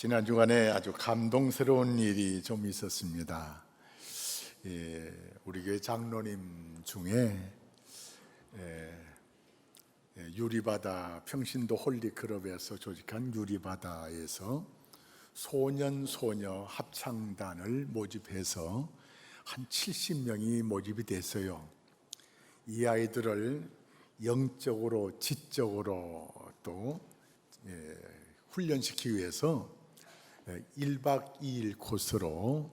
지난 주간에 아주 감동스러운 일이 좀 있었습니다. 우리 교회 장로님 중에 유리바다 평신도 홀리클럽에서 조직한 유리바다에서 소년 소녀 합창단을 모집해서 한 70명이 모집이 됐어요. 이 아이들을 영적으로 지적으로 또 훈련시키기 위해서 1박 2일 코스로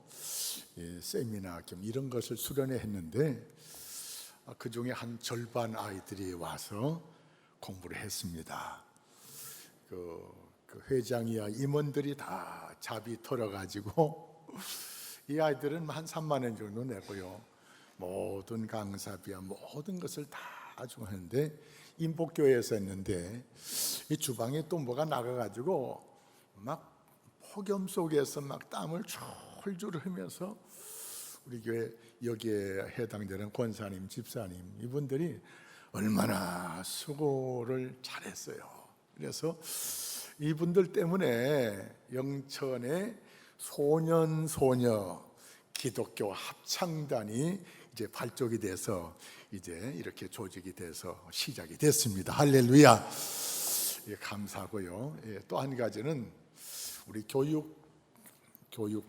세미나 겸 이런 것을 수련회 했는데, 그 중에 한 절반 아이들이 와서 공부를 했습니다. 그 회장이야 임원들이 다 잡이 털어가지고 이 아이들은 한 3만 원 정도 내고요, 모든 강사비야 모든 것을 다 가지고 하는데, 인복교회에서 했는데 이 주방에 또 뭐가 나가가지고 막 폭염 속에서 막 땀을 졸졸 흘리면서 우리 교회 여기에 해당되는 권사님, 집사님 이분들이 얼마나 수고를 잘했어요. 그래서 이분들 때문에 영천의 소년 소녀 기독교 합창단이 이제 발족이 돼서 이제 이렇게 조직이 돼서 시작이 됐습니다. 할렐루야. 감사하고요. 또 한 가지는 우리 교육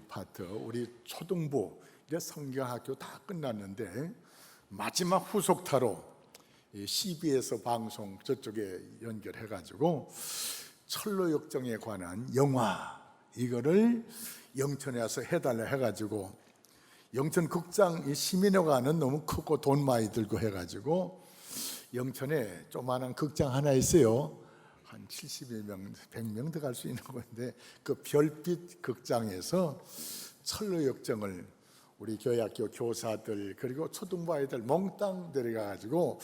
파트, 우리 초등부 이제 성경학교 다 끝났는데 마지막 후속타로 CBS 방송 저쪽에 연결해가지고 철로역정에 관한 영화 이거를 영천에 와서 해달라 해가지고, 영천 극장 시민회관은 너무 크고 돈 많이 들고 해가지고 영천에 조그마한 극장 하나 있어요. 한 70명, 100명 더 갈 수 있는 건데 그 별빛 극장에서 철로역정을 우리 교회학교 교사들 그리고 초등부 아이들 몽땅 데려가가지고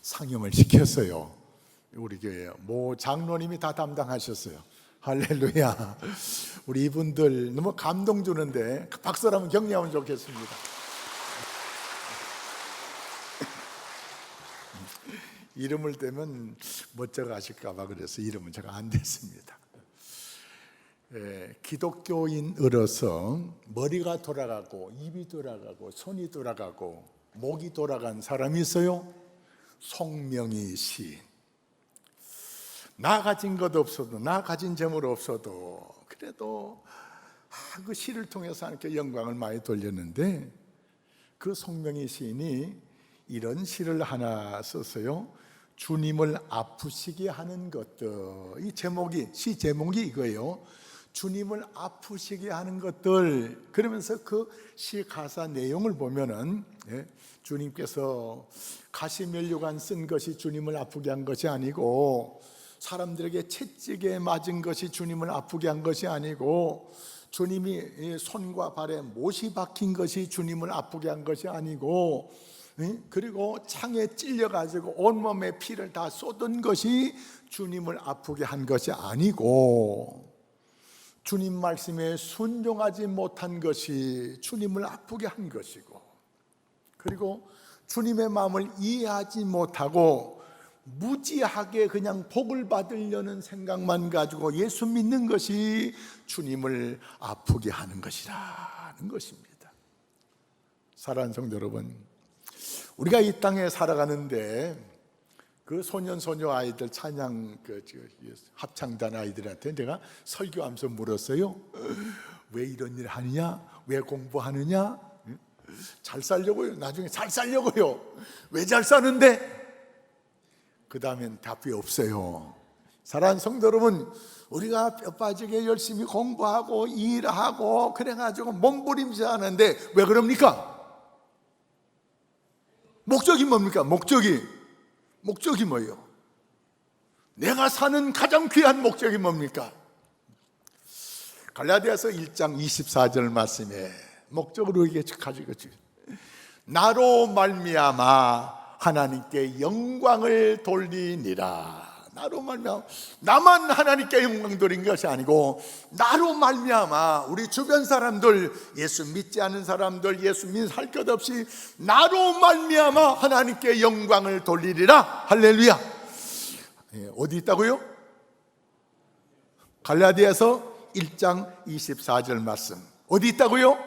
상영을 시켰어요. 우리 교회 모 장로님이 다 담당하셨어요. 할렐루야. 우리 이분들 너무 감동 주는데 박수를 한번 격려하면 좋겠습니다. 이름을 대면 멋쩍어 하실까봐 그래서 이름은 제가 안 댔습니다. 기독교인으로서 머리가 돌아가고 입이 돌아가고 손이 돌아가고 목이 돌아간 사람이 있어요. 송명희 시인. 나 가진 것 없어도, 나 가진 재물 없어도 그래도 그 시를 통해서 하나님께 영광을 많이 돌렸는데, 그 송명희 시인이 이런 시를 하나 썼어요. 주님을 아프시게 하는 것들. 이 제목이, 시 제목이 이거예요. 주님을 아프시게 하는 것들. 그러면서 그 시 가사 내용을 보면은 주님께서 가시면류관 쓴 것이 주님을 아프게 한 것이 아니고, 사람들에게 채찍에 맞은 것이 주님을 아프게 한 것이 아니고, 주님이 손과 발에 못이 박힌 것이 주님을 아프게 한 것이 아니고, 그리고 창에 찔려가지고 온몸에 피를 다 쏟은 것이 주님을 아프게 한 것이 아니고, 주님 말씀에 순종하지 못한 것이 주님을 아프게 한 것이고, 그리고 주님의 마음을 이해하지 못하고 무지하게 그냥 복을 받으려는 생각만 가지고 예수 믿는 것이 주님을 아프게 하는 것이라는 것입니다. 사랑하는 성도 여러분, 우리가 이 땅에 살아가는데 그 소년 소녀 아이들 찬양 합창단 아이들한테 내가 설교하면서 물었어요. 왜 이런 일 하느냐? 왜 공부하느냐? 잘 살려고요. 나중에 잘 살려고요. 왜 잘 사는데? 그 다음엔 답이 없어요. 사랑하는 성도 여러분, 우리가 뼈 빠지게 열심히 공부하고 일하고 그래가지고 몸부림치하는데 왜 그럽니까? 목적이 뭡니까? 목적이 뭐예요? 내가 사는 가장 귀한 목적이 뭡니까? 갈라디아서 1장 24절 말씀에 목적으로 이게 가지고 나로 말미암아 하나님께 영광을 돌리니라. 나로 말미암아, 나만 하나님께 영광 돌린 것이 아니고 나로 말미암아 우리 주변 사람들, 예수 믿지 않은 사람들, 예수 믿는 할 것 없이 나로 말미암아 하나님께 영광을 돌리리라. 할렐루야. 어디 있다고요? 갈라디아서 1장 24절 말씀 어디 있다고요?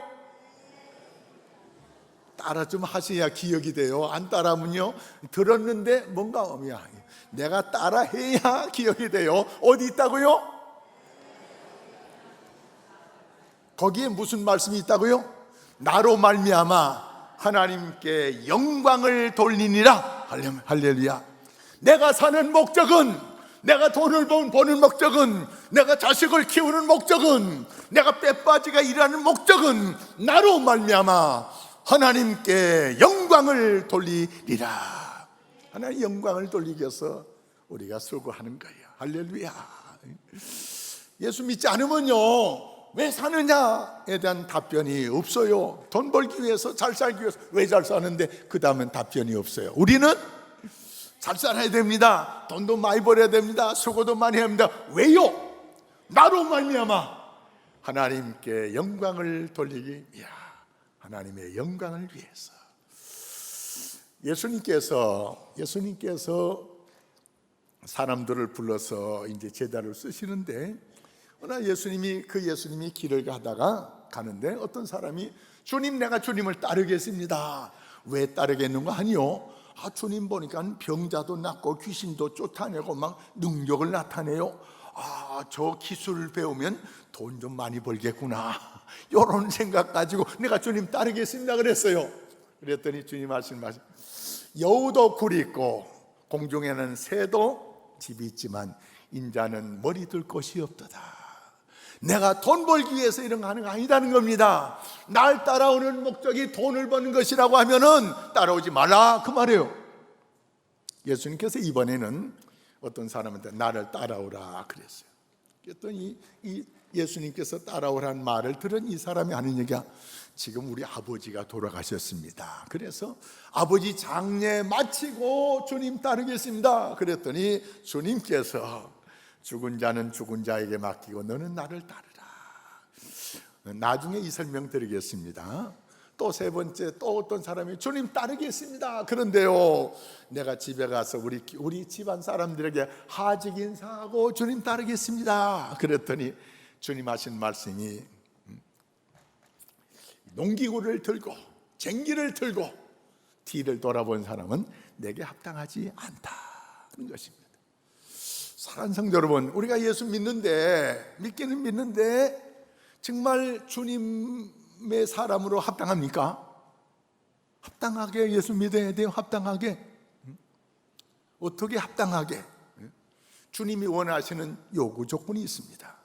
따라 좀 하셔야 기억이 돼요. 안 따라하면요, 들었는데 뭔가 내가 따라해야 기억이 돼요. 어디 있다고요? 거기에 무슨 말씀이 있다고요? 나로 말미암아 하나님께 영광을 돌리니라. 할렐루야. 내가 사는 목적은, 내가 돈을 버는 목적은, 내가 자식을 키우는 목적은, 내가 빼빠지가 일하는 목적은 나로 말미암아 하나님께 영광을 돌리리라. 하나님 영광을 돌리기 위해서 우리가 수고하는 거예요. 할렐루야. 예수 믿지 않으면요, 왜 사느냐에 대한 답변이 없어요. 돈 벌기 위해서, 잘 살기 위해서. 왜 잘 사는데 그 다음엔 답변이 없어요. 우리는 잘 살아야 됩니다. 돈도 많이 벌어야 됩니다. 수고도 많이 해야 합니다. 왜요? 나로 말미암아 하나님께 영광을 돌리기 위하, 하나님의 영광을 위해서. 예수님께서 사람들을 불러서 이제 제자를 쓰시는데, 예수님이 길을 가는데 어떤 사람이 주님, 내가 주님을 따르겠습니다. 왜 따르겠는가 하니요, 주님 보니까 병자도 낫고 귀신도 쫓아내고 막 능력을 나타내요. 저 기술을 배우면 돈 좀 많이 벌겠구나, 이런 생각 가지고 내가 주님 따르겠습니다 그랬어요. 그랬더니 주님 말씀하신, 여우도 굴이 있고 공중에는 새도 집이 있지만 인자는 머리 둘 곳이 없도다. 내가 돈 벌기 위해서 이런 거 하는 거 아니다는 겁니다. 날 따라오는 목적이 돈을 버는 것이라고 하면은 따라오지 말라, 그 말이에요. 예수님께서 이번에는 어떤 사람한테 나를 따라오라 그랬어요. 그랬더니 이 예수님께서 따라오라는 말을 들은 이 사람이 하는 얘기가, 지금 우리 아버지가 돌아가셨습니다. 그래서 아버지 장례 마치고 주님 따르겠습니다. 그랬더니 주님께서 죽은 자는 죽은 자에게 맡기고 너는 나를 따르라. 나중에 이 설명 드리겠습니다. 또 세 번째, 또 어떤 사람이 주님 따르겠습니다. 그런데요, 내가 집에 가서 우리 집안 사람들에게 하직 인사하고 주님 따르겠습니다. 그랬더니 주님 하신 말씀이, 농기구를 들고 쟁기를 들고 뒤를 돌아본 사람은 내게 합당하지 않다는 것입니다. 사랑하는 성도 여러분, 우리가 예수 믿기는 믿는데 정말 주님의 사람으로 합당합니까? 합당하게 예수 믿어야 돼요. 합당하게. 어떻게 합당하게? 주님이 원하시는 요구 조건이 있습니다.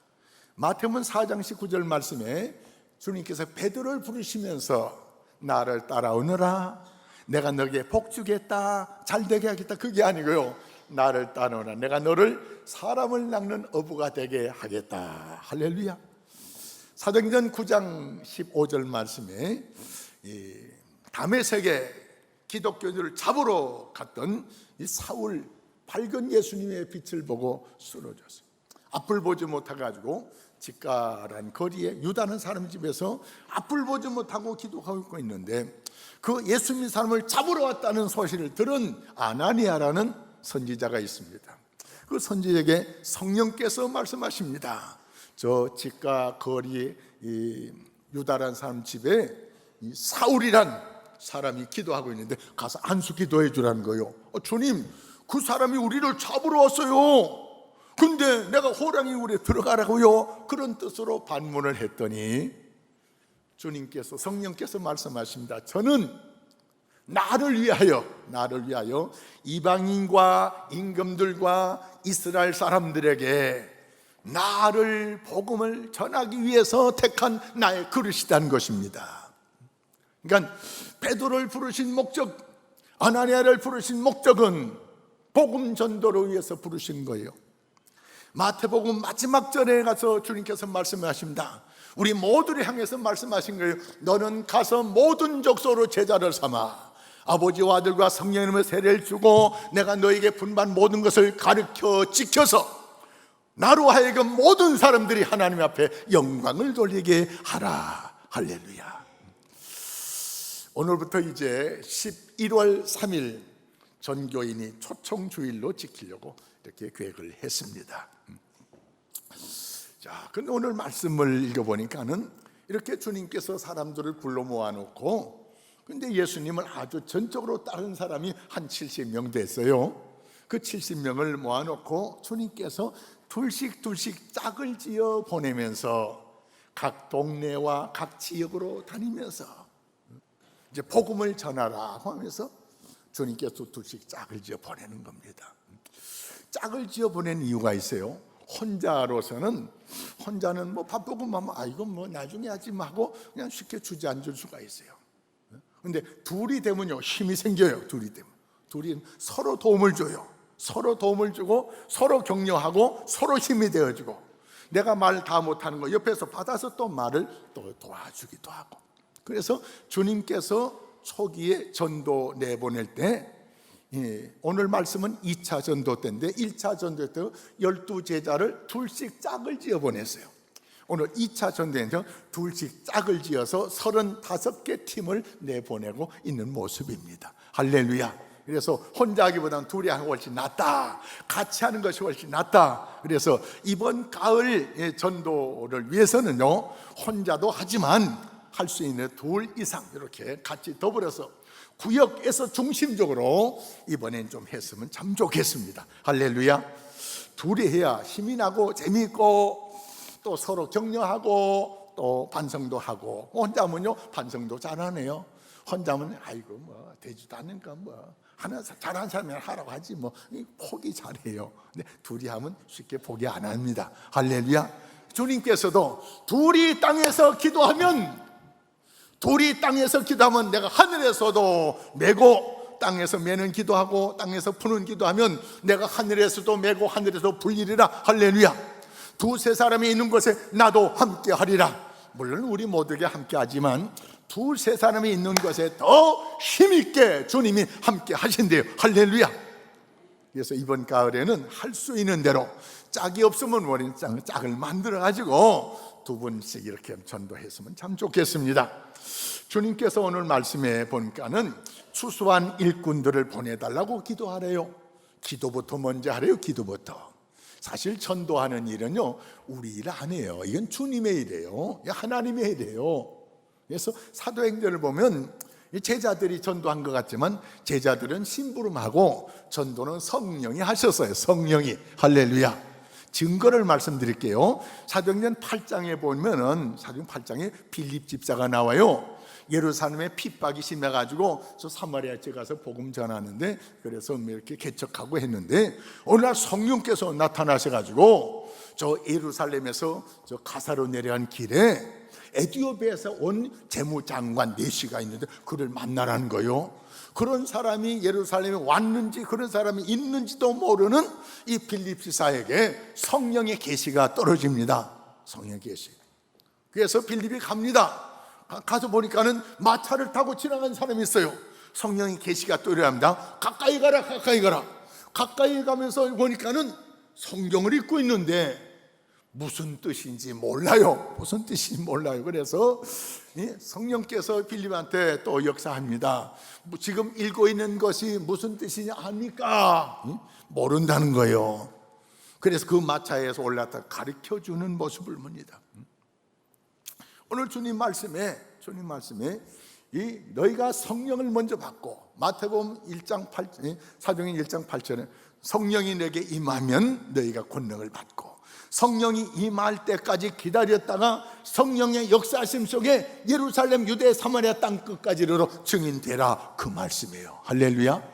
마태복음 4장 19절 말씀에 주님께서 베드로를 부르시면서 나를 따라오너라, 내가 너에게 복 주겠다, 잘되게 하겠다, 그게 아니고요, 나를 따르라, 내가 너를 사람을 낚는 어부가 되게 하겠다. 할렐루야. 사도행전 9장 15절 말씀에 다메섹에 기독교인들을 잡으러 갔던 이 사울, 밝은 예수님의 빛을 보고 쓰러졌어요. 앞을 보지 못해가지고 직가란 거리에 유다는 사람 집에서 앞을 보지 못하고 기도하고 있는데, 그 예수 믿는 사람을 잡으러 왔다는 소식을 들은 아나니아라는 선지자가 있습니다. 그 선지자에게 성령께서 말씀하십니다. 저 직가 거리 유다란 사람 집에 이 사울이란 사람이 기도하고 있는데 가서 안수 기도해 주라는 거예요. 주님, 그 사람이 우리를 잡으러 왔어요. 근데 내가 호랑이 굴에 들어가라고요. 그런 뜻으로 반문을 했더니 주님께서, 성령께서 말씀하십니다. 저는 나를 위하여 이방인과 임금들과 이스라엘 사람들에게 나를 복음을 전하기 위해서 택한 나의 그릇이라는 것입니다. 그러니까 베드로를 부르신 목적, 아나니아를 부르신 목적은 복음 전도를 위해서 부르신 거예요. 마태복음 마지막 절에 가서 주님께서 말씀하십니다. 우리 모두를 향해서 말씀하신 거예요. 너는 가서 모든 족속으로 제자를 삼아 아버지와 아들과 성령님의 세례를 주고 내가 너에게 분반 모든 것을 가르쳐 지켜서 나로 하여금 모든 사람들이 하나님 앞에 영광을 돌리게 하라. 할렐루야. 오늘부터 이제 11월 3일 전교인이 초청주일로 지키려고 이렇게 계획을 했습니다. 자, 자, 근데 오늘 말씀을 읽어보니까는 이렇게 주님께서 사람들을 불러 모아놓고, 근데 예수님을 아주 전적으로 따른 사람이 한 70명 됐어요. 그 70명을 모아놓고 주님께서 둘씩 짝을 지어 보내면서 각 동네와 각 지역으로 다니면서 이제 복음을 전하라 하면서 주님께서 둘씩 짝을 지어 보내는 겁니다. 짝을 지어 보낸 이유가 있어요. 혼자는 뭐 바쁘고 이건 뭐 나중에 하지 하고 그냥 쉽게 주저앉을 수가 있어요. 근데 둘이 되면요, 힘이 생겨요. 둘이 서로 도움을 줘요. 서로 도움을 주고 서로 격려하고 서로 힘이 되어주고, 내가 말 다 못하는 거 옆에서 받아서 또 말을 또 도와주기도 하고. 그래서 주님께서 초기에 전도 내보낼 때, 오늘 말씀은 2차 전도 때인데 1차 전도 때 12제자를 둘씩 짝을 지어 보냈어요. 오늘 2차 전도에는 둘씩 짝을 지어서 35개 팀을 내보내고 있는 모습입니다. 할렐루야. 그래서 혼자 하기보다는 둘이 하는 것이 훨씬 낫다, 같이 하는 것이 훨씬 낫다. 그래서 이번 가을 전도를 위해서는요, 혼자도 하지만 할 수 있는 둘 이상 이렇게 같이 더불어서 구역에서 중심적으로 이번엔 좀 했으면 참 좋겠습니다. 할렐루야. 둘이 해야 힘이 나고 재미있고 또 서로 격려하고 또 반성도 하고. 혼자면요 반성도 잘하네요. 혼자면 아이고 뭐 되지도 않으니까 뭐 하나 잘하는 사람이 하라고 하지 뭐 포기 잘해요. 근데 둘이 하면 쉽게 포기 안 합니다. 할렐루야. 주님께서도 둘이 땅에서 기도하면 내가 하늘에서도 메고, 땅에서 메는 기도하고 땅에서 푸는 기도하면 내가 하늘에서도 메고 하늘에서 불리리라. 할렐루야. 두세 사람이 있는 곳에 나도 함께 하리라. 물론 우리 모두에게 함께 하지만 두세 사람이 있는 곳에 더 힘있게 주님이 함께 하신대요. 할렐루야. 그래서 이번 가을에는 할 수 있는 대로 짝이 없으면 우리는 짝을 만들어 가지고 두 분씩 이렇게 전도했으면 참 좋겠습니다. 주님께서 오늘 말씀에 보니까는 추수한 일꾼들을 보내달라고 기도하래요. 기도부터 먼저 하래요. 기도부터. 사실 전도하는 일은요, 우리 일 아니에요. 이건 주님의 일이에요. 하나님의 일이에요. 그래서 사도행전을 보면 제자들이 전도한 것 같지만 제자들은 심부름하고 전도는 성령이 하셨어요. 성령이. 할렐루야. 증거를 말씀드릴게요. 사도행전 8장에 보면은 사도행전 8장에 빌립 집사가 나와요. 예루살렘에 핍박이 심해가지고 저 사마리아 지에 가서 복음 전하는데, 그래서 이렇게 개척하고 했는데 어느 날 성령께서 나타나셔가지고 저 예루살렘에서 저 가사로 내려간 길에 에티오피아에서 온 재무장관 네시가 있는데 그를 만나라는 거예요. 그런 사람이 예루살렘에 왔는지 그런 사람이 있는지도 모르는 이 빌립 지사에게 성령의 계시가 떨어집니다. 성령의 계시. 그래서 빌립이 갑니다. 가서 보니까는 마차를 타고 지나간 사람이 있어요. 성령의 계시가 떨어집니다. 가까이 가라, 가까이 가라. 가까이 가면서 보니까는 성경을 읽고 있는데 무슨 뜻인지 몰라요. 무슨 뜻인지 몰라요. 그래서 성령께서 빌립한테 또 역사합니다. 지금 읽고 있는 것이 무슨 뜻이냐 합니까? 모른다는 거예요. 그래서 그 마차에서 올라타 가르쳐주는 모습을 봅니다. 오늘 주님 말씀에 너희가 성령을 먼저 받고, 마태복음 1장 8절, 사도행전 1장 8절에 성령이 내게 임하면 너희가 권능을 받고, 성령이 임할 때까지 기다렸다가 성령의 역사하심 속에 예루살렘, 유대, 사마리아 땅 끝까지 이르러 증인되라. 그 말씀이에요. 할렐루야.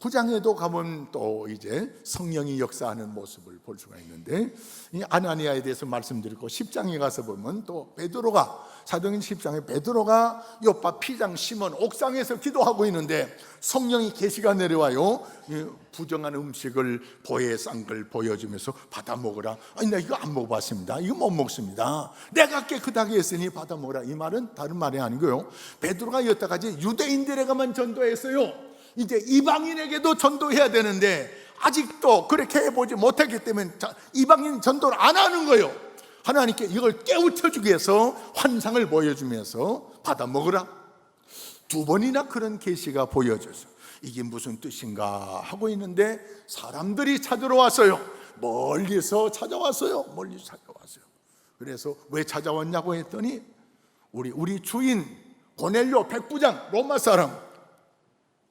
9장에도 가면 또 이제 성령이 역사하는 모습을 볼 수가 있는데, 이 아나니아에 대해서 말씀드리고 10장에 가서 보면 또 베드로가, 사도행전 10장에 베드로가 요파 피장 시몬 옥상에서 기도하고 있는데 성령이 계시가 내려와요. 부정한 음식을 보에 싼 걸 보여주면서 받아 먹으라. 아니 나 이거 안 먹어봤습니다. 이거 못 먹습니다. 내가 깨끗하게 했으니 받아 먹으라. 이 말은 다른 말이 아니고요, 베드로가 여태까지 유대인들에게만 전도했어요. 이제 이방인에게도 전도해야 되는데 아직도 그렇게 해보지 못했기 때문에 이방인 전도를 안 하는 거예요. 하나님께 이걸 깨우쳐주기 위해서 환상을 보여주면서 받아 먹으라. 두 번이나 그런 계시가 보여져서 이게 무슨 뜻인가 하고 있는데 사람들이 찾으러 왔어요. 멀리서 찾아왔어요. 멀리서 찾아왔어요. 그래서 왜 찾아왔냐고 했더니 우리 주인 고넬료 백부장 로마 사람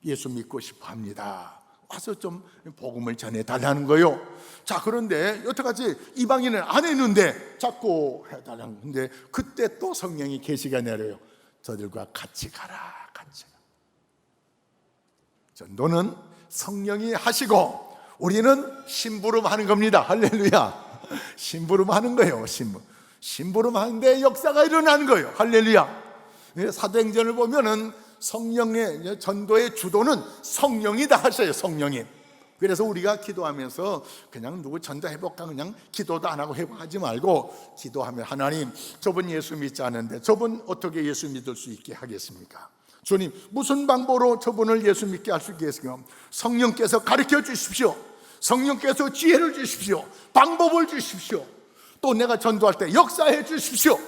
예수 믿고 싶어 합니다. 와서 좀 복음을 전해달라는 거예요. 자, 그런데 여태까지 이방인은 안 했는데 자꾸 해달라는 건데, 그때 또 성령이 계시가 내려요. 저들과 같이 가라, 같이 가. 전도는 성령이 하시고 우리는 심부름 하는 겁니다. 할렐루야. 심부름 하는 거예요. 심부름 하는데 역사가 일어나는 거예요. 할렐루야. 사도행전을 보면은 성령의 전도의 주도는 성령이 다 하셔요. 성령이. 그래서 우리가 기도하면서 그냥 누구 전도해볼까 그냥 기도도 안 하고 하지 말고, 기도하면 하나님, 저분 예수 믿지 않는데 저분 어떻게 예수 믿을 수 있게 하겠습니까? 주님, 무슨 방법으로 저분을 예수 믿게 할 수 있겠습니까? 성령께서 가르쳐 주십시오. 성령께서 지혜를 주십시오. 방법을 주십시오. 또 내가 전도할 때 역사해 주십시오.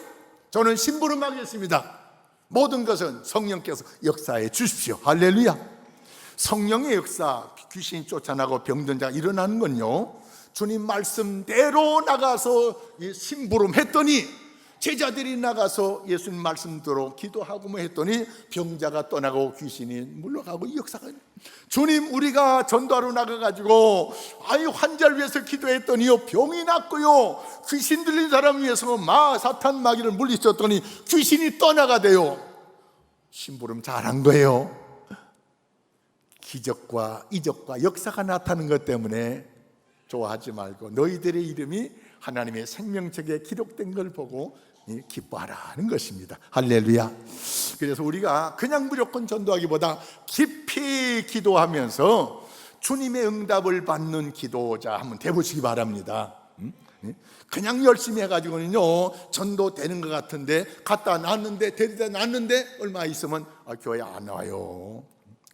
저는 심부름하겠습니다. 모든 것은 성령께서 역사해 주십시오. 할렐루야. 성령의 역사, 귀신이 쫓아나고 병든 자가 일어나는 건요, 주님 말씀대로 나가서 심부름했더니, 제자들이 나가서 예수님 말씀대로 기도하고 뭐 했더니 병자가 떠나고 귀신이 물러가고, 이 역사가. 주님, 우리가 전도하러 나가가지고 환자를 위해서 기도했더니요 병이 낫고요, 귀신 들린 사람 위해서 사탄 마귀를 물리쳤더니 귀신이 떠나가대요. 심부름 잘한 거예요. 기적과 이적과 역사가 나타나는 것 때문에 좋아하지 말고 너희들의 이름이 하나님의 생명책에 기록된 걸 보고 기뻐하라는 것입니다. 할렐루야. 그래서 우리가 그냥 무조건 전도하기보다 깊이 기도하면서 주님의 응답을 받는 기도자 한번 돼보시기 바랍니다. 그냥 열심히 해가지고는요 전도 되는 것 같은데, 갖다 놨는데 데리다 놨는데 얼마 있으면 교회 안 와요.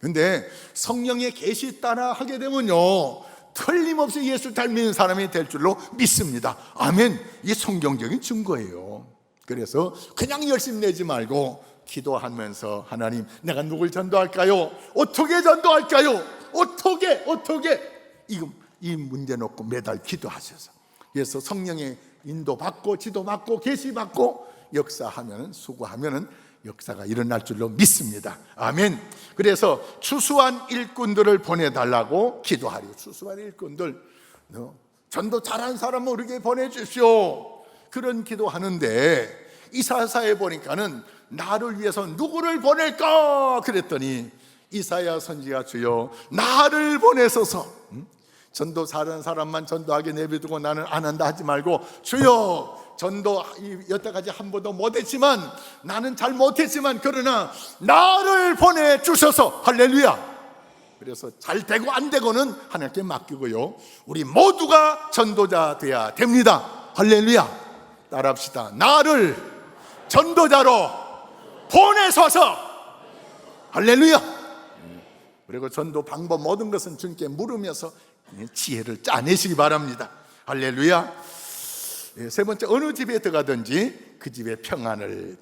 근데 성령의 계시 따라 하게 되면요 틀림없이 예수 닮는 사람이 될 줄로 믿습니다. 아멘. 이게 성경적인 증거예요. 그래서 그냥 열심히 내지 말고 기도하면서, 하나님, 내가 누굴 전도할까요? 어떻게 전도할까요? 어떻게 이 문제 놓고 매달 기도하셔서, 그래서 성령의 인도받고 지도받고 계시받고 역사하면, 수고하면 역사가 일어날 줄로 믿습니다. 아멘. 그래서 추수한 일꾼들을 보내달라고 기도하리요. 추수한 일꾼들, 전도 잘한 사람은 우리에게 보내주십시오. 그런 기도하는데, 이사야서에 보니까는 나를 위해서 누구를 보낼까 그랬더니 이사야 선지자, 주여 나를 보내소서. 전도 잘하는 사람만 전도하게 내버려두고 나는 안 한다 하지 말고, 주여 전도 여태까지 한 번도 못했지만, 나는 잘 못했지만 그러나 나를 보내주셔서. 할렐루야. 그래서 잘 되고 안 되고는 하나님께 맡기고요, 우리 모두가 전도자 돼야 됩니다. 할렐루야. 따라합시다. 나를 전도자로 보내소서. 할렐루야. 그리고 전도 방법 모든 것은 주님께 물으면서 지혜를 짜내시기 바랍니다. 할렐루야. 세 번째, 어느 집에 들어가든지 그 집의 평안을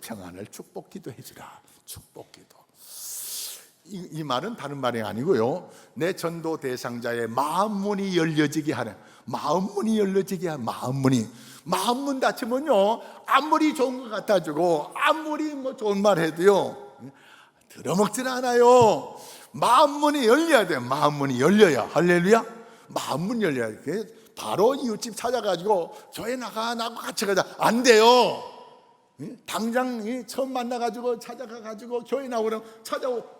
축복기도 해주라. 축복기도. 이 말은 다른 말이 아니고요, 내 전도 대상자의 마음문이 열려지게 하는, 마음문이 열려지게 하는, 마음문 닫히면요 아무리 좋은 것 같아지고 아무리 좋은 말 해도요 들어먹질 않아요. 마음문이 열려야 돼요. 마음문이 열려야. 할렐루야. 마음문 열려야 돼. 바로 이웃집 찾아가지고 교회 나가고 같이 가자 안 돼요. 당장 처음 만나가지고 찾아가가지고 교회 나오면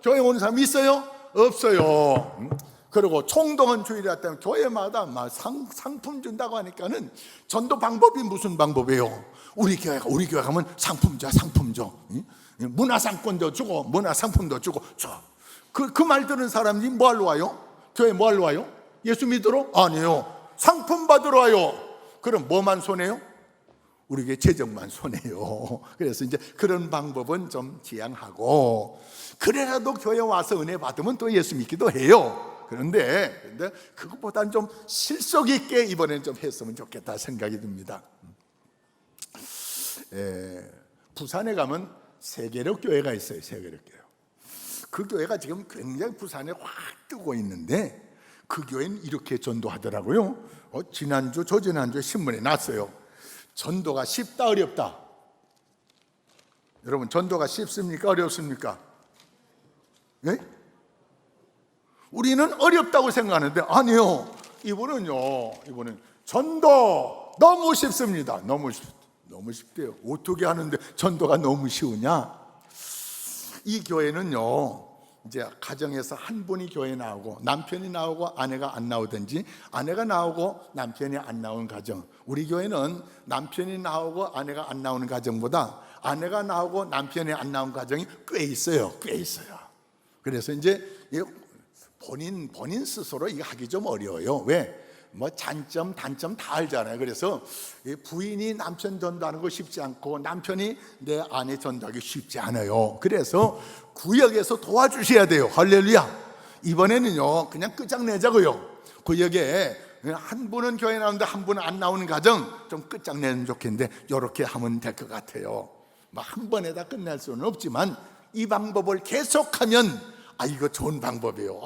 교회 오는 사람 있어요? 없어요. 그리고 총동원 주일이라 때문에 교회마다 막 상품 준다고 하니까는, 전도 방법이 무슨 방법이에요? 우리 교회 가면 상품 줘. 문화상권도 주고 문화상품도 주고 줘. 그 말 들은 사람이 뭐 하러 와요? 교회 뭐 하러 와요? 예수 믿으러? 아니요. 상품 받으러 와요. 그럼 뭐만 손해요? 우리 교회 재정만 손해요. 그래서 이제 그런 방법은 좀 지양하고, 그래라도 교회 와서 은혜 받으면 또 예수 믿기도 해요. 그런데 그것보다는 좀 실속 있게 이번엔 좀 했으면 좋겠다 생각이 듭니다. 부산에 가면 세계력 교회가 있어요. 세계력 교회. 그 교회가 지금 굉장히 부산에 확 뜨고 있는데, 그 교회는 이렇게 전도하더라고요. 지난주 저지난주 신문에 났어요. 전도가 쉽다 어렵다? 여러분, 전도가 쉽습니까 어렵습니까? 네? 우리는 어렵다고 생각하는데 아니요, 이분은 전도 너무 쉽습니다. 너무 쉽대요. 어떻게 하는데 전도가 너무 쉬우냐? 이 교회는요, 이제 가정에서 한 분이 교회 나오고 남편이 나오고 아내가 안 나오든지, 아내가 나오고 남편이 안 나오는 가정. 우리 교회는 남편이 나오고 아내가 안 나오는 가정보다 아내가 나오고 남편이 안 나오는 가정이 꽤 있어요. 그래서 이제 본인 스스로 이거 하기 좀 어려워요. 왜? 뭐 장점 단점 다 알잖아요. 그래서 부인이 남편 전도하는 거 쉽지 않고 남편이 내 아내 전도하기 쉽지 않아요. 그래서 구역에서 도와주셔야 돼요. 할렐루야. 이번에는요 그냥 끝장내자고요. 구역에 한 분은 교회 나오는데 한 분은 안 나오는 가정 좀 끝장내면 좋겠는데 이렇게 하면 될 것 같아요. 뭐 한 번에 다 끝낼 수는 없지만 이 방법을 계속하면 이거 좋은 방법이에요.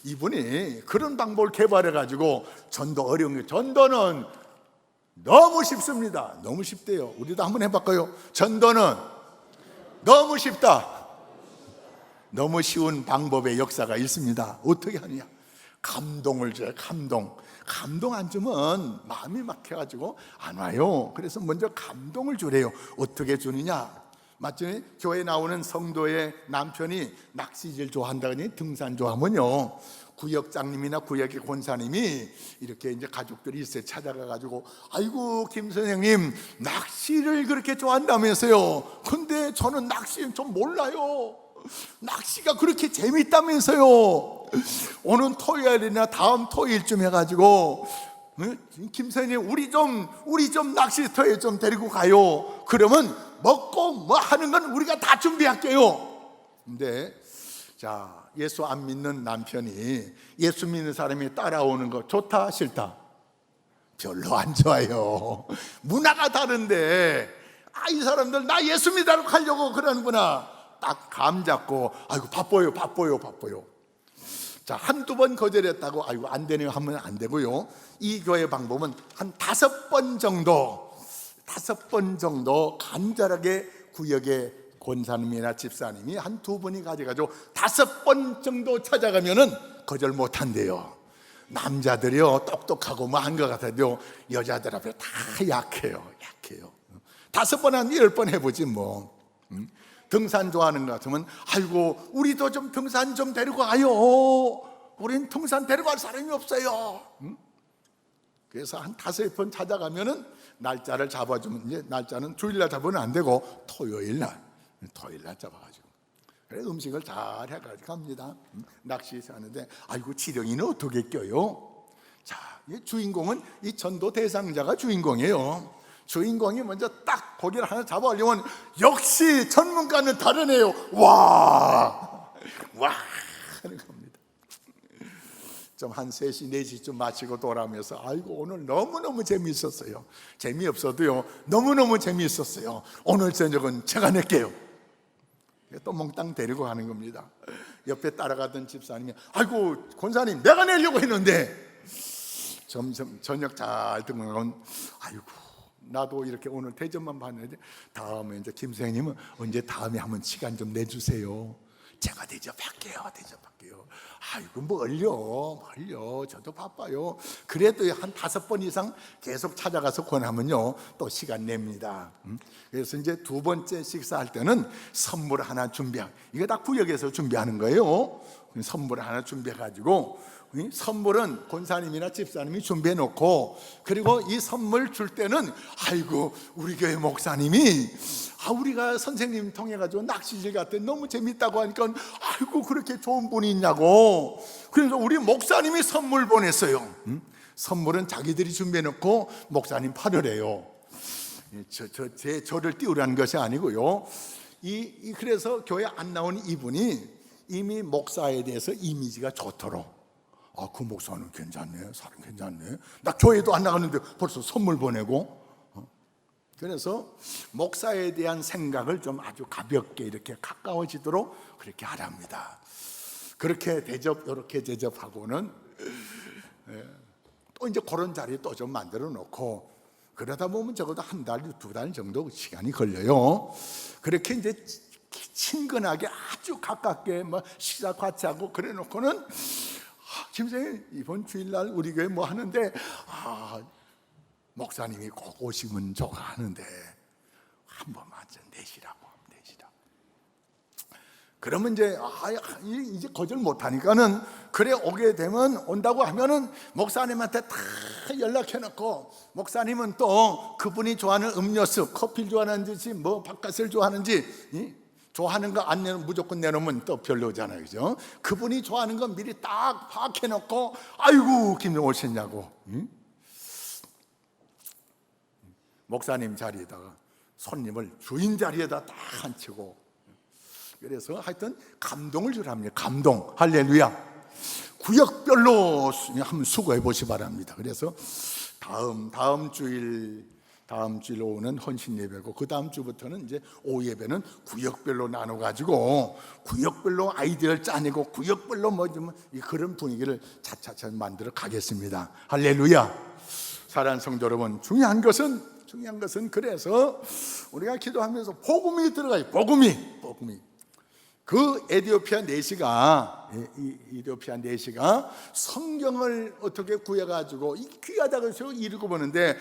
이분이 그런 방법을 개발해 가지고 전도 어려운 게, 전도는 너무 쉽습니다. 너무 쉽대요. 우리도 한번 해볼까요? 전도는 너무 쉽다. 너무 쉬운 방법의 역사가 있습니다. 어떻게 하느냐? 감동을 줘요. 감동 안 주면 마음이 막혀가지고 안 와요. 그래서 먼저 감동을 주래요. 어떻게 주느냐? 마치 교회 나오는 성도의 남편이 낚시질 좋아한다니 등산 좋아하면요, 구역장님이나 구역의 권사님이 이렇게 이제 가족들이 있어요. 찾아가가지고 아이고 김 선생님 낚시를 그렇게 좋아한다면서요. 근데 저는 낚시 좀 몰라요. 낚시가 그렇게 재밌다면서요. 오는 토요일이나 다음 토요일쯤 해가지고 김 선생님 우리 좀 낚시터에 좀 데리고 가요. 그러면 먹고 뭐 하는 건 우리가 다 준비할게요. 근데 자, 예수 안 믿는 남편이 예수 믿는 사람이 따라오는 거 좋다 싫다? 별로 안 좋아요. 문화가 다른데 이 사람들 나 예수 믿으라고 하려고 그러는구나. 딱 감 잡고 아이고 바빠요. 자, 한두 번 거절했다고 아이고 안 되네요 하면 안 되고요. 이 교회 방법은 한 5번 정도 간절하게 구역의 권사님이나 집사님이 한 2분이 가져가지고 5번 정도 찾아가면은 거절 못 한대요. 남자들이요 똑똑하고 뭐 한 것 같아도 여자들 앞에 다 약해요. 5번 한 10번 해보지 뭐. 등산 좋아하는 것 같으면 아이고 우리도 좀 등산 좀 데리고 가요. 우린 등산 데려갈 사람이 없어요. 그래서 한 5번 찾아가면은 날짜를 잡아주면, 이제 날짜는 주일날 잡으면 안 되고 토요일날 잡아가지고, 그래 음식을 잘 해가지고 갑니다. 낚시해서 하는데 아이고 지렁이는 어떻게 껴요? 자, 이 주인공은 이 전도 대상자가 주인공이에요. 주인공이 먼저 딱 고기를 하나 잡아오려면 역시 전문가는 다르네요. 와 하는 겁니다. 좀 한 3시 4시쯤 마치고 돌아오면서 아이고 오늘 너무너무 재미있었어요. 재미없어도요 너무너무 재미있었어요. 오늘 저녁은 제가 낼게요. 또 몽땅 데리고 가는 겁니다. 옆에 따라가던 집사님이 아이고 권사님 내가 내려고 했는데, 점점 저녁 잘 등록은 아이고 나도 이렇게 오늘 대접만 봤는데 다음에 이제 김 선생님은 언제 다음에 한번 시간 좀 내주세요. 제가 대접할게요. 아이고 멀려 저도 바빠요. 그래도 한 5번 이상 계속 찾아가서 권하면요 또 시간 냅니다. 그래서 이제 2번째 식사할 때는 선물 하나 이거 다 구역에서 준비하는 거예요. 선물 하나 준비해가지고, 선물은 권사님이나 집사님이 준비해 놓고, 그리고 이 선물 줄 때는 아이고 우리 교회 목사님이 우리가 선생님 통해 가지고 낚시질 갔더니 너무 재밌다고 하니까 아이고 그렇게 좋은 분이 있냐고. 그래서 우리 목사님이 선물 보냈어요. 선물은 자기들이 준비해 놓고 목사님 팔으래요. 저를 띄우라는 것이 아니고요. 그래서 교회 안 나온 이분이 이미 목사에 대해서 이미지가 좋도록, 그 목사는 괜찮네, 사람 괜찮네, 나 교회도 안 나가는데 벌써 선물 보내고. 그래서 목사에 대한 생각을 좀 아주 가볍게 이렇게 가까워지도록 그렇게 하랍니다. 그렇게 이렇게 대접하고는 또 이제 그런 자리 또 좀 만들어 놓고, 그러다 보면 적어도 한 달, 두 달 정도 시간이 걸려요. 그렇게 이제 친근하게 아주 가깝게 뭐 식사 같이 하고 그래 놓고는, 김선생님 이번 주일날 우리 교회 뭐 하는데, 목사님이 꼭 오시면 좋아 하는데 한 번만 좀 내시라고. 그러면 이제 거절 못하니까는, 그래 오게 되면 온다고 하면은 목사님한테 다 연락해 놓고, 목사님은 또 그분이 좋아하는 음료수, 커피를 좋아하는지 뭐 바깥을 좋아하는지, 좋아하는 거 안 내놓으면, 무조건 내놓으면 또 별로잖아요, 그죠? 그분이 좋아하는 거 미리 딱 파악해 놓고, 아이고 김 오셨냐고, 목사님 자리에다가 손님을 주인 자리에다 딱 앉히고, 그래서 하여튼 감동을 주랍니다. 감동. 할렐루야. 구역별로 한번 수고해 보시 바랍니다. 그래서 다음 주일 오후는 헌신 예배고, 그 다음 주부터는 이제 오후 예배는 구역별로 나눠 가지고, 구역별로 아이디어를 짜내고, 구역별로 그런 분위기를 차차차 만들어 가겠습니다. 할렐루야. 사랑하는 성도 여러분, 중요한 것은 그래서 우리가 기도하면서 복음이 들어가요. 복음이. 그 에티오피아 내시가 성경을 어떻게 구해가지고 귀하다고 해서 읽어보는데,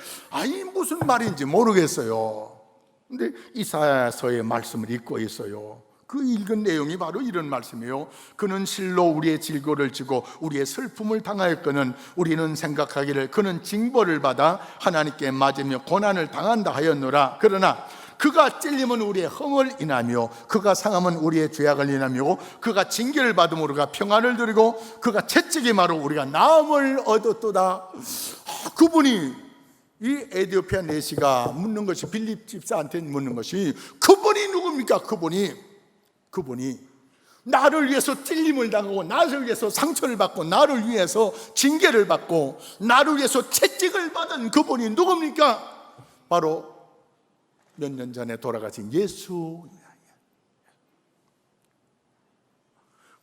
무슨 말인지 모르겠어요. 근데 이사야서의 말씀을 읽고 있어요. 그 읽은 내용이 바로 이런 말씀이에요. 그는 실로 우리의 질고를 지고 우리의 슬픔을 당하였거늘 우리는 생각하기를 그는 징벌을 받아 하나님께 맞으며 고난을 당한다 하였노라. 그러나 그가 찔림은 우리의 허물 인하며 그가 상함은 우리의 죄악을 인하며 그가 징계를 받음으로 우리가 평안을 누리고 그가 채찍임으로 우리가 나음을 얻었도다. 그분이, 이 에티오피아 내시가 묻는 것이, 빌립 집사한테 묻는 것이, 그분이 누굽니까? 그분이 나를 위해서 찔림을 당하고, 나를 위해서 상처를 받고, 나를 위해서 징계를 받고, 나를 위해서 채찍을 받은 그분이 누굽니까? 바로 몇 년 전에 돌아가신 예수.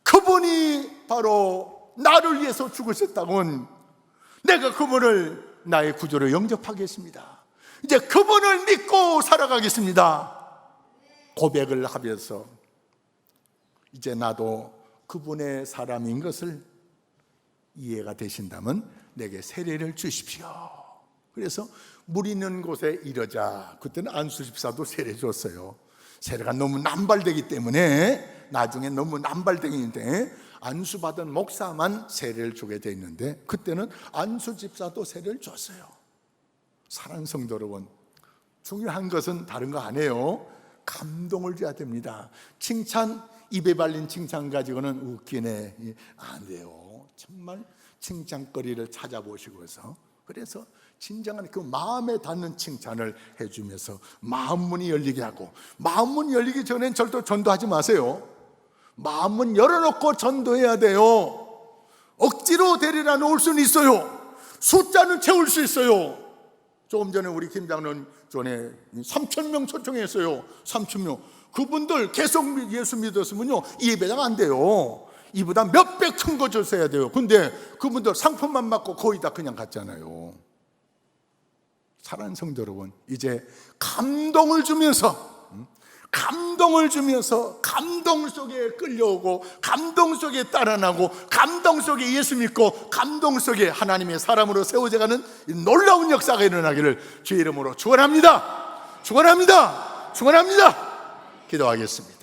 그분이 바로 나를 위해서 죽으셨다고는, 내가 그분을 나의 구주로 영접하겠습니다. 이제 그분을 믿고 살아가겠습니다. 고백을 하면서, 이제 나도 그분의 사람인 것을 이해가 되신다면 내게 세례를 주십시오. 그래서 물 있는 곳에 이르자, 그때는 안수 집사도 세례 줬어요. 세례가 너무 남발되기 때문에, 나중에 너무 남발되기인데 안수 받은 목사만 세례를 주게 돼 있는데, 그때는 안수 집사도 세례를 줬어요. 사랑하는 성도 여러분, 중요한 것은 다른 거 아니에요. 감동을 줘야 됩니다. 칭찬, 입에 발린 칭찬 가지고는 웃기네, 안 돼요. 정말 칭찬거리를 찾아보시고서, 그래서 진정한 그 마음에 닿는 칭찬을 해주면서 마음문이 열리게 하고, 마음문 열리기 전엔 절대 전도하지 마세요. 마음문 열어놓고 전도해야 돼요. 억지로 데리러 놓을 수는 있어요. 숫자는 채울 수 있어요. 조금 전에 우리 김 장로님 전에 3,000명 초청했어요. 3,000명. 그분들 계속 예수 믿었으면요, 예배당 안 돼요. 이보다 몇 배 큰 거 줬어야 돼요. 근데 그분들 상품만 받고 거의 다 그냥 갔잖아요. 사랑하는 성도 여러분, 이제 감동을 주면서 감동 속에 끌려오고, 감동 속에 따라나고, 감동 속에 예수 믿고, 감동 속에 하나님의 사람으로 세워져가는 놀라운 역사가 일어나기를 주의 이름으로 축원합니다. 기도하겠습니다.